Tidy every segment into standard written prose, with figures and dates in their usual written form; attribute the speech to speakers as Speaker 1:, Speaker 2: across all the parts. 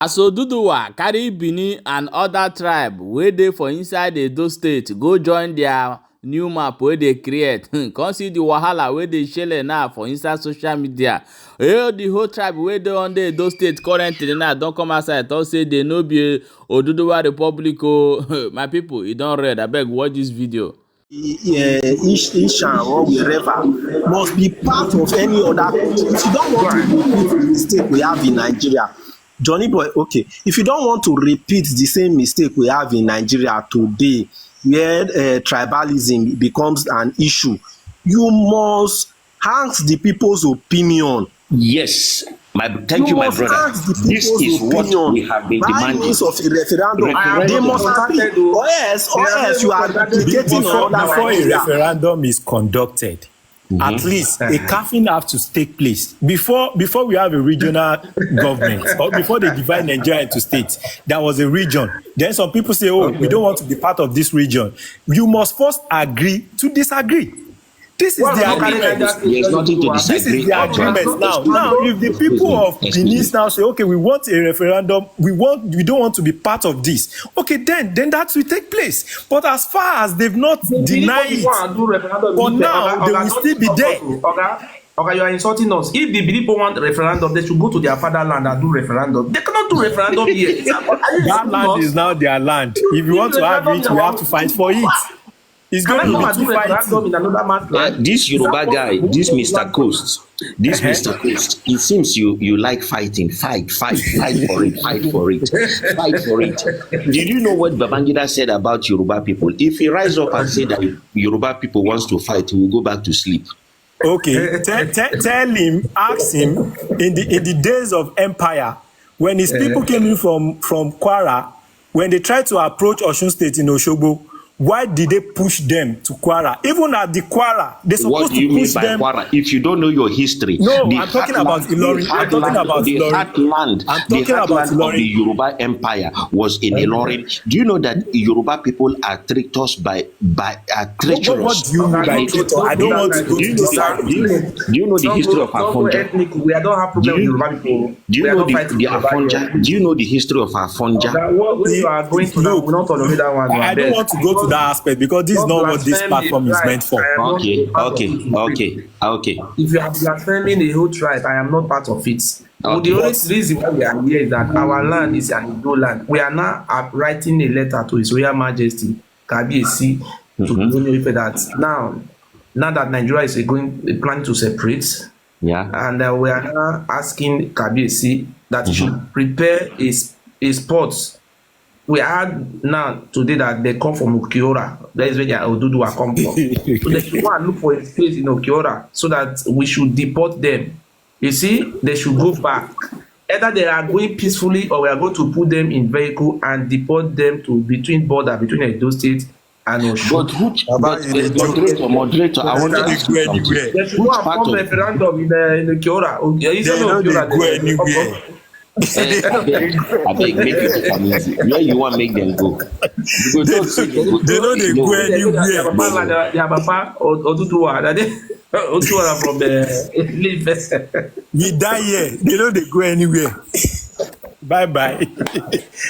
Speaker 1: As Oduduwa carry Benin and other tribe wey dey for inside Edo state go join their new map wey dey create, come see the wahala wey dey shele now for inside social media. The whole tribe wey dey under Edo state currently now don come outside talk say they no be Oduduwa Republic o. My people, e don red. Abeg watch this video.
Speaker 2: Ishan or wherever must be part of any other country. If you don't want to repeat the mistake we have in Nigeria, Johnny boy, okay, if you don't want to repeat the same mistake we have in Nigeria today, where tribalism becomes an issue, you must ask the people's opinion.
Speaker 3: Yes, thank you, my brother. This is what we have been demanding.
Speaker 2: Of a referendum. They must agree, or else you are replicating
Speaker 4: before a referendum is conducted. At least a caffeine have to take place before we have a regional government, or before they divide Nigeria into states. There was a region. Then some people say, "Oh, we don't want to be part of this region." You must first agree to disagree. This is the agreement.
Speaker 3: There's nothing to disagree.
Speaker 4: This is the agreement now. If the people of Benin now say, "Okay, we want a referendum. We don't want to be part of this." Okay, then that will take place. But as far as they've not denied it, for now they will still be there.
Speaker 5: Okay, you are insulting us. If the people want a referendum, they should go to their fatherland and do referendum. They cannot do referendum here.
Speaker 4: That land is now their land. If you want to have it, we have to fight for it. It's going to be too fighting.
Speaker 3: This Yoruba guy, this Mr. Coast, Mr. Coast, it seems you like fighting. Fight for it. Did you know what Babangida said about Yoruba people? If he rise up and say that Yoruba people wants to fight, he will go back to sleep.
Speaker 4: Okay, tell him, ask him, in the days of empire, when his people came in from Kwara, when they tried to approach Osun State in Osogbo, why did they push them to Kwara? Even at the Kwara, they're supposed to push them.
Speaker 3: What do you mean by Kwara? If you don't know your history,
Speaker 4: no, I'm talking about Ilorin. I'm talking about Ilorin.
Speaker 3: The heartland of the Yoruba Empire was in Ilorin. Do you know that Yoruba people are treacherous treacherous?
Speaker 4: What do you mean by treacherous? I don't want to go to this.
Speaker 3: Do you know the history of Afonja?
Speaker 5: We don't have problem with Yoruba people.
Speaker 3: Do you know the Afonja? Do you know the history of Afonja?
Speaker 5: What you are going to now, we don't tolerate that one.
Speaker 4: I don't want to go to that aspect because this is not what this platform is meant for.
Speaker 3: Okay.
Speaker 5: If you are blaspheming the whole tribe, I am not part of it. The only reason why we are here is that our land is an Igbo land. We are now writing a letter to His Royal Majesty Kabiyesi to that now that Nigeria is planning to separate, and we are now asking Kabiyesi that he should prepare a spot. We had now today that they come from Okiora. That is where Oduduwa come from. So they should go and look for a place in Okiora so that we should deport them. You see, they should go back. Either they are going peacefully or we are going to put them in vehicle and deport them to between Edo State and Osun.
Speaker 3: But moderator, I want to ask you something.
Speaker 5: They should go and form referendum in Okiora.
Speaker 4: They don't go anywhere.
Speaker 3: I beg, make it come easy. Where you want make them go?
Speaker 4: They don't go anywhere.
Speaker 5: Their papa Oduduwa, Oduduwa from the
Speaker 4: we die here. They don't go anywhere. Bye.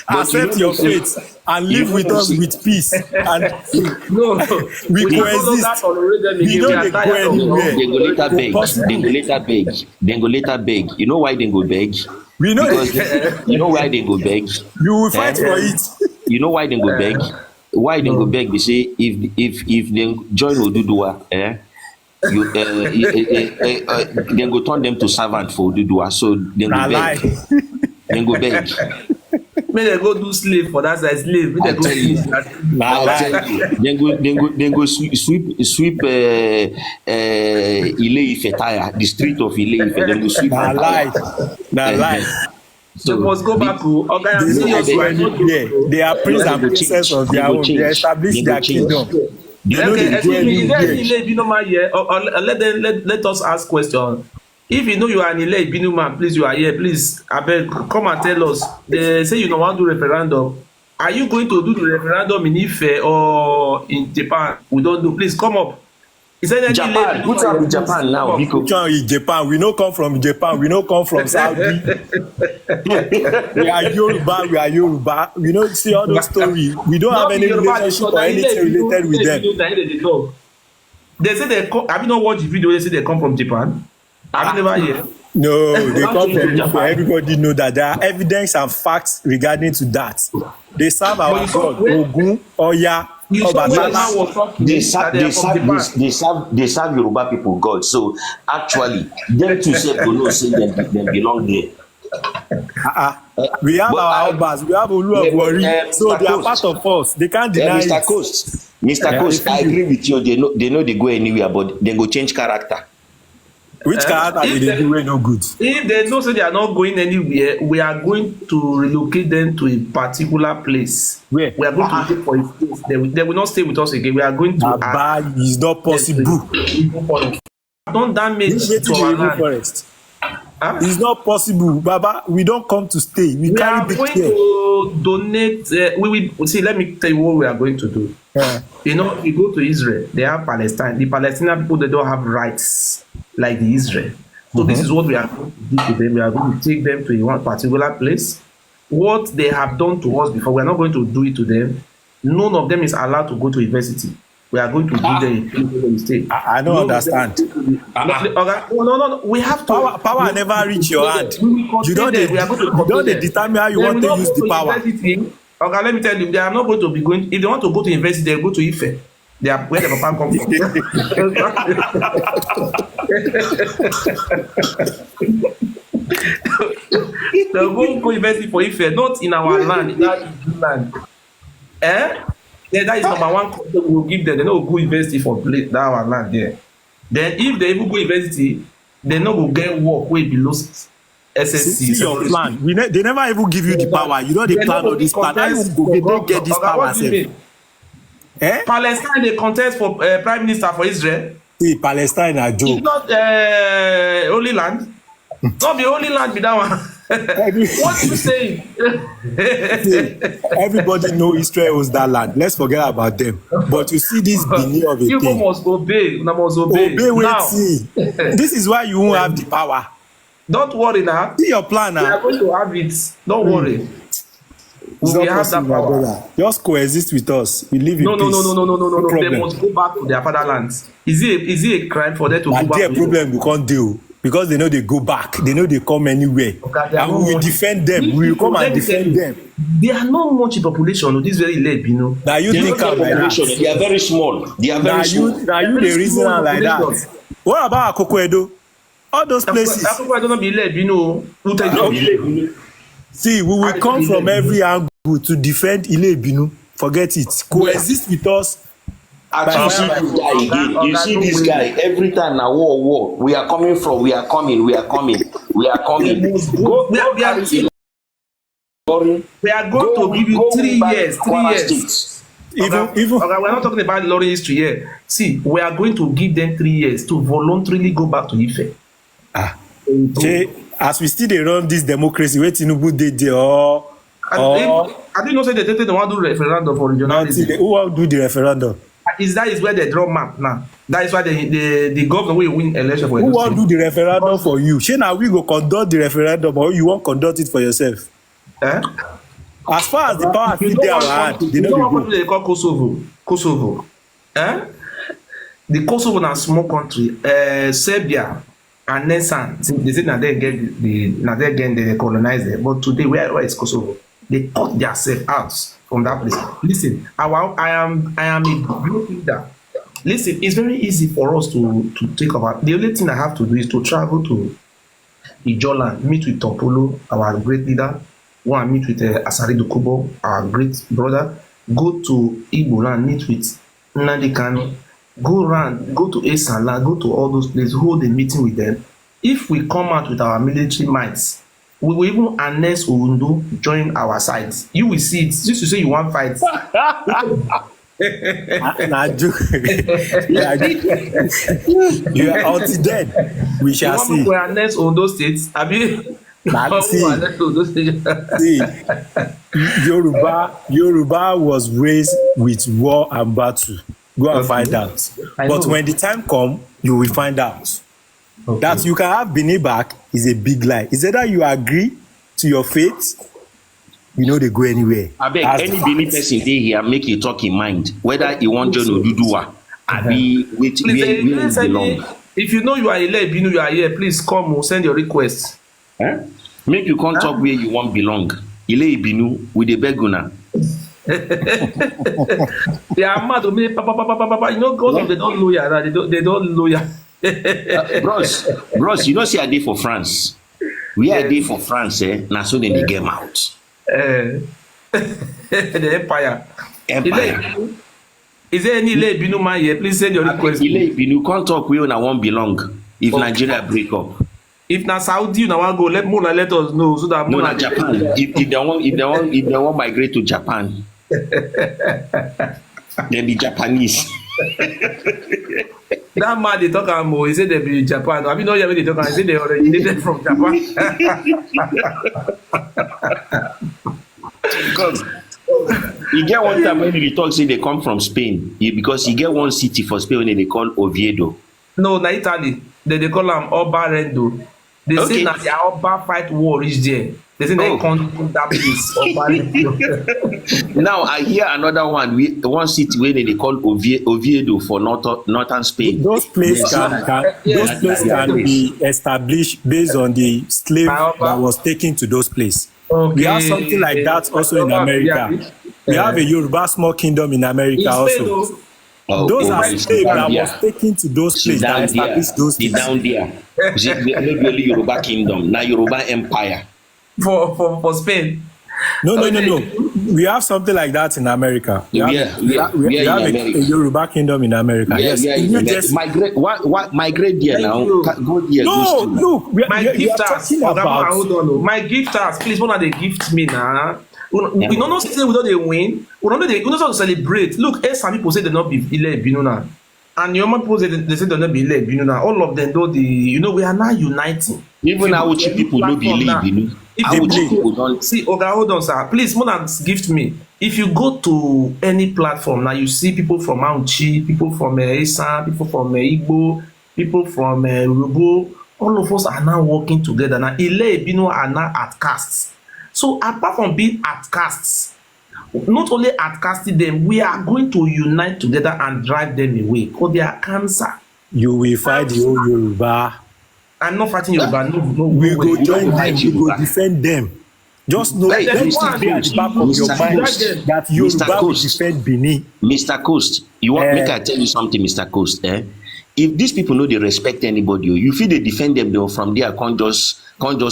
Speaker 4: Accept your fate and live with us with peace. And we coexist. We don't go anywhere.
Speaker 3: They go later beg. You know why they go beg?
Speaker 4: We know
Speaker 3: you know why they go beg.
Speaker 4: You will fight for it.
Speaker 3: You know why they go beg? Why they go beg? They say if they join Oduduwa, they go turn them to servant for Oduduwa. So they go beg. They go beg.
Speaker 5: May they go do slave for that side slave. May they
Speaker 3: Then go sweep Ile-Ife tire, the street of Ile-Ife. Then go sweep.
Speaker 5: So they must go back to
Speaker 4: they are prince and princess of their own. They establish their kingdom.
Speaker 5: Let us ask questions. If you know you are an Ile Ibinu man, please, you are here. Please, abeg, come and tell us. They say you don't want to do referendum. Are you going to do the referendum in Ife or in Japan? We don't do. Please come up. He said any
Speaker 3: Japan,
Speaker 5: lady
Speaker 3: what's up with Japan now? Because
Speaker 4: Which one is Japan? We no come from Japan. We no come from Saudi. We are Yoruba. We are Yoruba. We don't see all those stories. We don't have any relationship or anything related with them.
Speaker 5: They say they come. Have you not watched the video? They say they come from Japan. Have you never heard?
Speaker 4: No, they come from Japan. Everybody know that there are evidence and facts regarding to that. They serve our God, Ogun, Oya, Obatala.
Speaker 3: they serve Yoruba people God. So actually, them two say them belong there.
Speaker 4: We have our Obas, we have Olu of Wari, so they are part of us. They can't deny
Speaker 3: Mr.
Speaker 4: it.
Speaker 3: Mr. Coast, I agree with you. They know they go anywhere, but they go change character.
Speaker 4: Which character did they do no good?
Speaker 5: If they know say they are not going anywhere, we are going to relocate them to a particular place.
Speaker 4: Where?
Speaker 5: We are going to stay for a place. They will not stay with us again. We are going to.
Speaker 4: Abba is not possible.
Speaker 5: Don't damage to our land.
Speaker 4: Forest. It's not possible, Baba. We don't come to stay. We
Speaker 5: are
Speaker 4: can't be
Speaker 5: going
Speaker 4: here.
Speaker 5: to donate. We will see. Let me tell you what we are going to do. You know, if you go to Israel, they have Palestine. The Palestinian people, they don't have rights like the Israel. So this is what we are going to do to them. We are going to take them to one particular place. What they have done to us before, we are not going to do it to them. None of them is allowed to go to university. We are going to give them a place where they stay.
Speaker 4: I don't understand.
Speaker 5: No. We have to.
Speaker 4: Power never reach your hand. You don't determine how you want to use the power.
Speaker 5: Okay, let me tell you, they are not going to be going. If they want to go to university, they go to Ife. They are where the papa come from. They'll go university for Ife, not in our land, in our land. Then that is number one concept we will give them. They no go university for that our land there. Then if they even go university, they no go get work way below SSC.
Speaker 4: See your plan. They never even give you the power. You know the plan of this plan. How you go get this power?
Speaker 5: Palestine they contest for prime minister for Israel.
Speaker 4: See, Palestine are joke.
Speaker 5: It's not Holy Land. Not the Holy Land be that one. What you saying?
Speaker 4: Everybody know Israel owns that land. Let's forget about them. But you see this Benin of a
Speaker 5: you
Speaker 4: thing.
Speaker 5: You must obey. You must obey.
Speaker 4: Now. This is why you won't have the power.
Speaker 5: Don't worry now.
Speaker 4: See your plan now.
Speaker 5: We are going to have it. Don't worry.
Speaker 4: We have that power. Brother. Just coexist with us. We live in
Speaker 5: peace. No.
Speaker 4: Problem.
Speaker 5: They must go back to their fatherlands. Is it a crime for them to go back?
Speaker 4: Their problem we can't deal. Because they know they go back, they know they come anywhere, and we will defend them. We will come and defend them.
Speaker 5: They are not much in population. This very late, you know.
Speaker 4: Now you think like that.
Speaker 3: They are very small. They are very small.
Speaker 4: Now you the reason like that. What about Akoko Edo? All those places.
Speaker 5: Akoko Edo not be late, you know.
Speaker 4: See, we will come from every angle to defend Ile Binu. Forget it. Coexist with us.
Speaker 3: You see this guy again. You see this guy every time now war. We are coming. We are coming. We are going
Speaker 5: to give you 3 years. 3 years.
Speaker 4: Even
Speaker 5: we're not talking about Lori history here. See, we are going to give them 3 years to voluntarily go back to Ife.
Speaker 4: As we still run this democracy, where Tinubu did
Speaker 5: I didn't know say they want to do referendum for regionalism.
Speaker 4: Who will do the referendum?
Speaker 5: That is where they draw map now. That is why the governor will win election for you.
Speaker 4: Who will do the referendum for you? Now we go conduct the referendum, or you won't conduct it for yourself? As far as the power is there around, they know
Speaker 5: what they call Kosovo. The Kosovo is a small country. Serbia and Nesan, they say now they colonize it. But today, where is Kosovo? They cut themselves out from that place. Listen, I am a group leader. Listen, it's very easy for us to take over. The only thing I have to do is to travel to Ijoland, meet with Topolo, our great leader. Go and meet with Asari Dokubo, our great brother. Go to Igbo land, meet with Nnamdi Kanu. Go to Esala, go to all those places, hold a meeting with them. If we come out with our military might, we will even announce Ondo join our side. You will see it. Just to say you want fight.
Speaker 4: You are out dead. We shall see.
Speaker 5: We announce Ondo states. Have you?
Speaker 4: See, Yoruba was raised with war and battle. Go and find out. But when the time come, you will find out. Okay. That you can have Benin back is a big lie. Is either you agree to your fate, you know they go anywhere.
Speaker 3: I beg any Benin person dey here make you talk in mind whether you want John Oduduwa abi where belong.
Speaker 5: If you know you are Ile Binu, you are here, please come or send your request.
Speaker 3: Make you come talk where you want belong. Ile Binu with the beguna.
Speaker 5: They are mad to me, papa. You know, God, they don't lawyer. They don't lawyer.
Speaker 3: Bros, you know, see, I did for France. We are there for France, now so then they get out.
Speaker 5: The Empire. Is there any Ile Binu man here? Please send your request.
Speaker 3: Ile Binu can't talk where I won't belong if Nigeria break up.
Speaker 5: If na Saudi, you want go, let us know so that
Speaker 3: no, na Japan. if they want migrate to Japan, then the Japanese.
Speaker 5: That man they talk about, he said they be Japan. I mean, no, they talk about, he said they originated from Japan.
Speaker 3: Because you get one time when they talk say they come from Spain, because you get one city for Spain when they call Oviedo.
Speaker 5: No, na Italy. They call them Obarendo. They say that their Oba fight war is there. They say they come to that place. Obarendo.
Speaker 4: Now I hear another one. One city where they call Oviedo for northern Spain. Those places can be established based on the slave that was taken to those places. Okay. We have something like that also in America. We have a Yoruba small kingdom in America also. Those are slaves that was taken to those places that established those places. Down there. Not really Yoruba kingdom, now Yoruba empire.
Speaker 5: For Spain.
Speaker 4: No. We have something like that in America. We have a Yoruba kingdom in America. Yes. Migrate there now. Go there.
Speaker 5: No, look. My gifters. My gifters. Please, one of the gift me now. We don't say we don't win. We don't celebrate. Look, some people say they not be Ile Binu now. And your people say they say they not be Ile Binu now. All of them do we are now uniting.
Speaker 3: Even our people no be Ile Binu.
Speaker 5: See, hold on, sir. Please, Mona, gift me. If you go to any platform now, you see people from Auchi, people from Esan, people from Igbo, people from Rubo. All of us are now working together. Now, Ile Binu are now at castes. So, apart from being at castes, not only at casting them, we are going to unite together and drive them away because they are cancer.
Speaker 4: You will fight the whole Yoruba.
Speaker 5: I'm not fighting Yoruba. No.
Speaker 4: We go join them. We go defend them. Just know that at the back of your mind that Yoruba will defend Benin.
Speaker 3: Mr. Coast, you want me to tell you something, Mr. Coast? If these people know they respect anybody, you feel they defend them, they from there can't just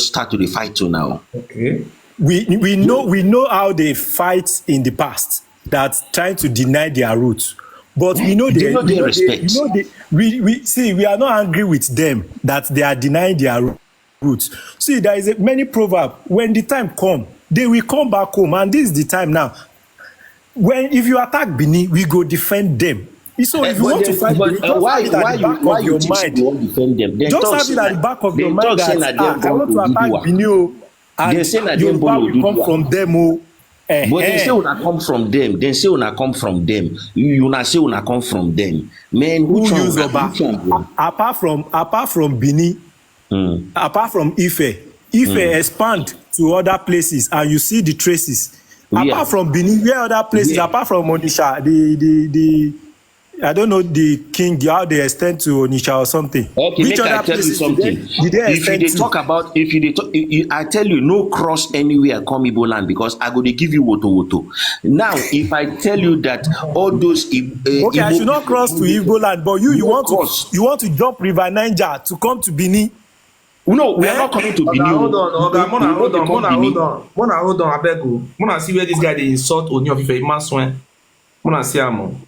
Speaker 3: start to the fight to now.
Speaker 5: Okay.
Speaker 4: We know how they fight in the past, that trying to deny their roots. But we know they respect. We are not angry with them that they are denying their roots. See, there is many proverb. When the time come, they will come back home, and this is the time now. If you attack Benin, we go defend them. So if you want to fight Benin,
Speaker 3: why you think you won't defend them?
Speaker 4: Just have it at the back of your mind that I want to attack Benin. And
Speaker 3: they say that
Speaker 4: Yoruba will come from them.
Speaker 3: But they say una come from them. They say una come from them. You not say una come from them. Man,
Speaker 4: who use Yoruba? Apart from Benin, apart from Ife expand to other places, and you see the traces. Apart from Benin, where other places? Apart from Onitsha, the I don't know the king how they extend to Onitsha or something.
Speaker 3: Okay, which other tell you something. I tell you no cross anywhere come Igbo land because I go to give you woto. Now, if I tell you that all those
Speaker 4: okay, I should not cross to Igbo land, but you want to jump River Niger to come to Benin.
Speaker 3: No, we are not coming to Benin.
Speaker 5: Hold on. I beg you. Mona see where this guy they insult Oni of Ife. Mona see him.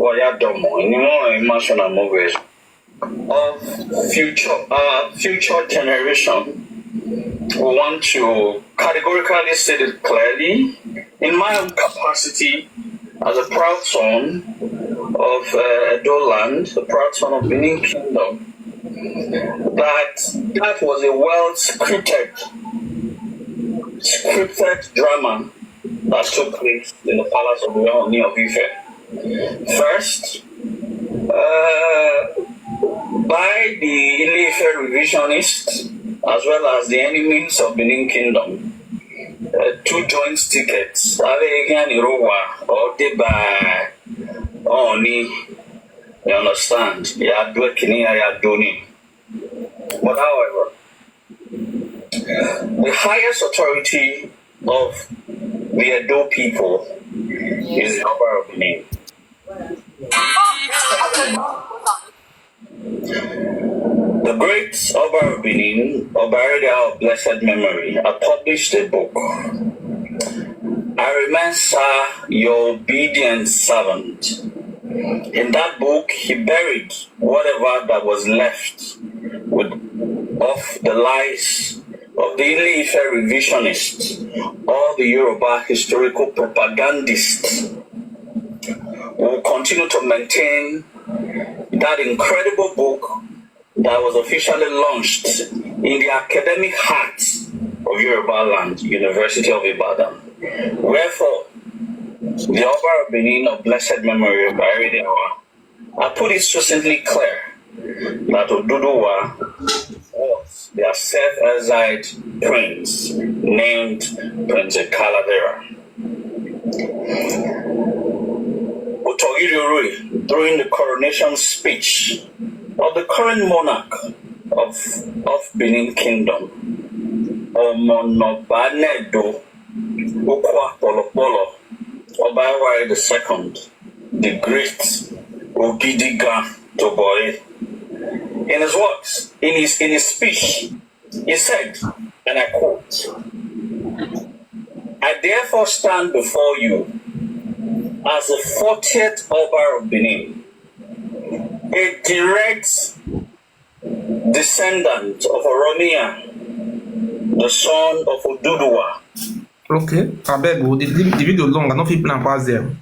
Speaker 6: Of future generation, we want to categorically state it clearly, in my own capacity as a proud son of Edo land, the proud son of Benin Kingdom, that was a well scripted drama that took place in the palace of Ooni of Ife. First, by the Ile-Ife revisionists as well as the enemies of Benin Kingdom, two joint tickets, Avegan Irowa or Deba Oni, you understand? But however, the highest authority of the Edo people is the Oba of Benin. The great Oba of Benin, Obarida of blessed memory, had published a book. I remain, sir, your obedient servant. In that book, he buried whatever that was left of the lies of the Ile-Ife revisionists or the Yoruba historical propagandists. We will continue to maintain that incredible book that was officially launched in the academic heart of Yoruba land, University of Ibadan. Wherefore, the Oba of Benin of blessed memory of Aridewa, I put it succinctly clear that Oduduwa was their self-exiled prince named Prince Calavera. Otogiri, during the coronation speech of the current monarch of Benin Kingdom, Omonobanedo Ukwa Polopolo, Obawa II, the great Ogidiga Toboe. In his words, in his speech, he said, and I quote, I therefore stand before you as the 40th Oba of Benin, a direct descendant of Oromia, the son of Oduduwa.
Speaker 5: Okay, I beg you, the video long, I don't fit plan pass them.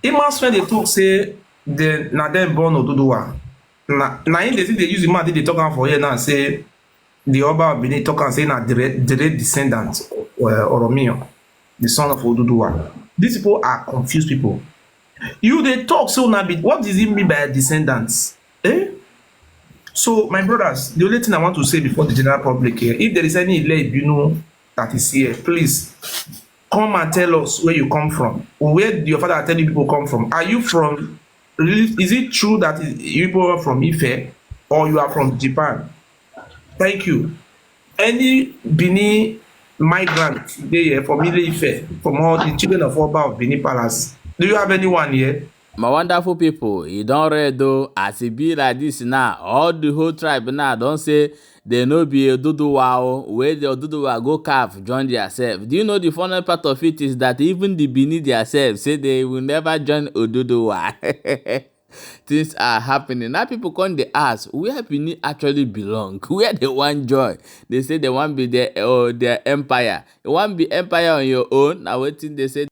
Speaker 5: Imagine when they talk say the na them born Oduduwa. Na in they use the man they talk am for here now say the Oba of Benin talk and say na direct descendant of Oromia, the son of Oduduwa. These people are confused people. You they talk so now, what does it mean by descendants? Eh? So my brothers, the only thing I want to say before the general public here, if there is any Ile-Ibinu that is here, please come and tell us where you come from. Where did your father tell you people come from? Are you from? Is it true that you people are from Ife or you are from Japan? Thank you. Any Benin migrant there from Ile-Ife, from all the children of Oba of Benin Palace? Do you have anyone here?
Speaker 1: My wonderful people, you don't read though, as it be like this now, all the whole tribe now don't say they no be Oduduwa, where the Oduduwa go calf join themselves. Do you know the funny part of it is that even the Benin themselves say they will never join Oduduwa. Things are happening. Now people come they ask, where Benin actually belong? Where they want joy? They say they want be their empire. You want be empire on your own? Now waiting they say